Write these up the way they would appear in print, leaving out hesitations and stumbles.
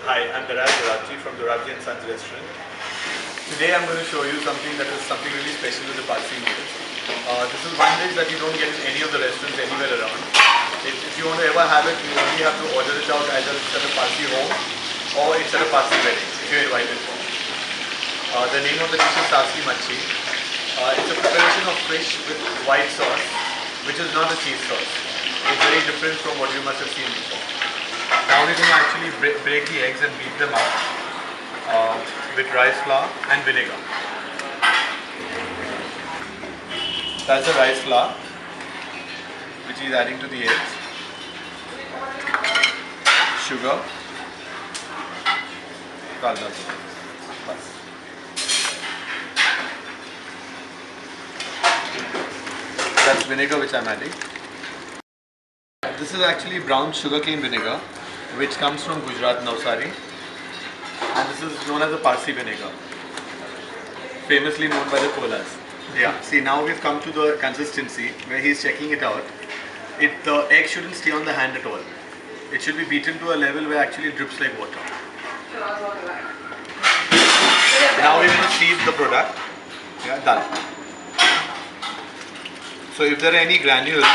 Hi, I'm Daraj Dorabji from Dorabji and Sons restaurant. Today I'm going to show you something that is something really special with the Parsi noodles. This is one dish that you don't get in any of the restaurants anywhere around. If you want to ever have it, you only have to order it out either it's at a Parsi home or it's at a Parsi wedding if you're invited for. The name of the dish is Sasli Machi. It's a preparation of fish with white sauce, which is not a cheese sauce. It's very different from what you must have seen before. Now we're going to actually break the eggs and beat them up with rice flour and vinegar. That's the rice flour which is adding to the eggs. Sugar. That's vinegar which I'm adding. This is actually brown sugarcane vinegar which comes from Gujarat, Navsari, and this is known as a Parsi vinegar, famously known by the Kolas. Yeah, see now we've come to the consistency where he's checking it out. The egg shouldn't stay on the hand at all. It should be beaten to a level where actually it drips like water. Now we're going to sieve the product. Yeah, done. So if there are any granules,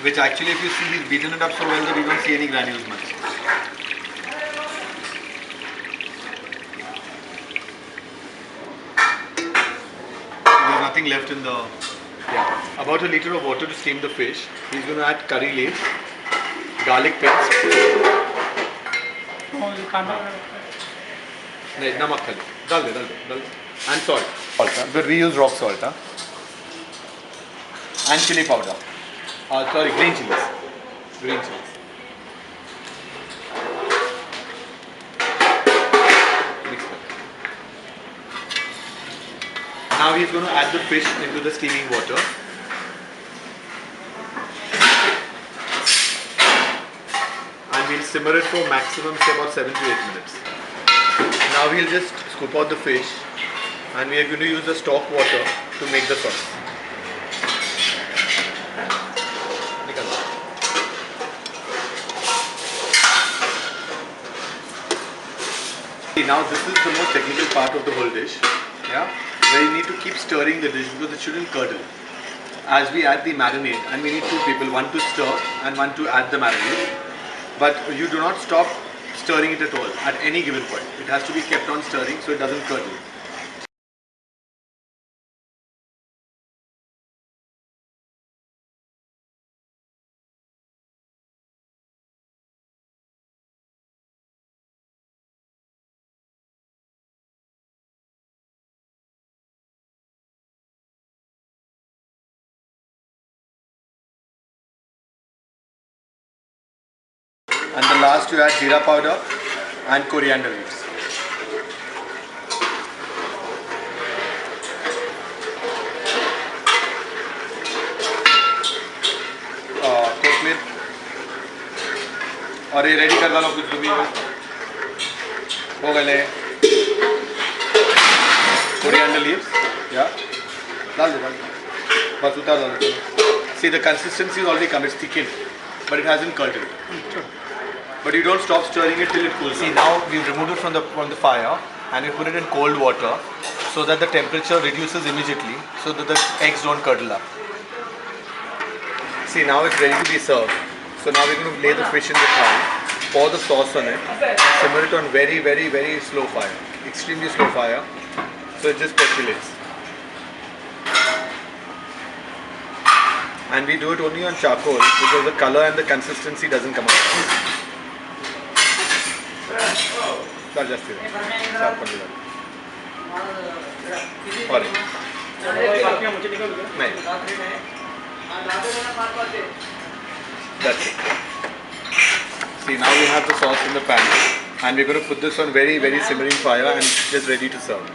which actually if you see he's beaten it up so well that you don't see any granules much. There's nothing left in the... Yeah. About a liter of water to steam the fish. He's going to add curry leaves, garlic paste. Namak khali. Dal de. And salt. But we use rock salt. And chili powder. Green chilies. Green chilies. Mix that. Now he's going to add the fish into the steaming water. And we'll simmer it for maximum say about 7 to 8 minutes. Now we'll just scoop out the fish and we are going to use the stock water to make the sauce. Now this is the most technical part of the whole dish, yeah, where you need to keep stirring the dish because it shouldn't curdle. As we add the marinade, and we need two people, one to stir and one to add the marinade, but you do not stop stirring it at all at any given point. It has to be kept on stirring so it doesn't curdle. And the last you add jeera powder and coriander leaves. Kothmir. और ये ready कर डालो कुछ भी हो गए coriander leaves, yeah, डाल दो बस उतार दो. See the consistency is already come, it's thickened, but it hasn't curdled. But you don't stop stirring it till it cools. See now we've removed it from the fire and we put it in cold water so that the temperature reduces immediately so that the eggs don't curdle up. See now it's ready to be served. So now we're going to lay the fish in the pan, pour the sauce on it, simmer it on very slow fire, extremely slow fire, so it just percolates. And we do it only on charcoal because the color and the consistency doesn't come out. That's just it. That's it. See now we have the sauce in the pan and we're going to put this on very simmering fire and just ready to serve.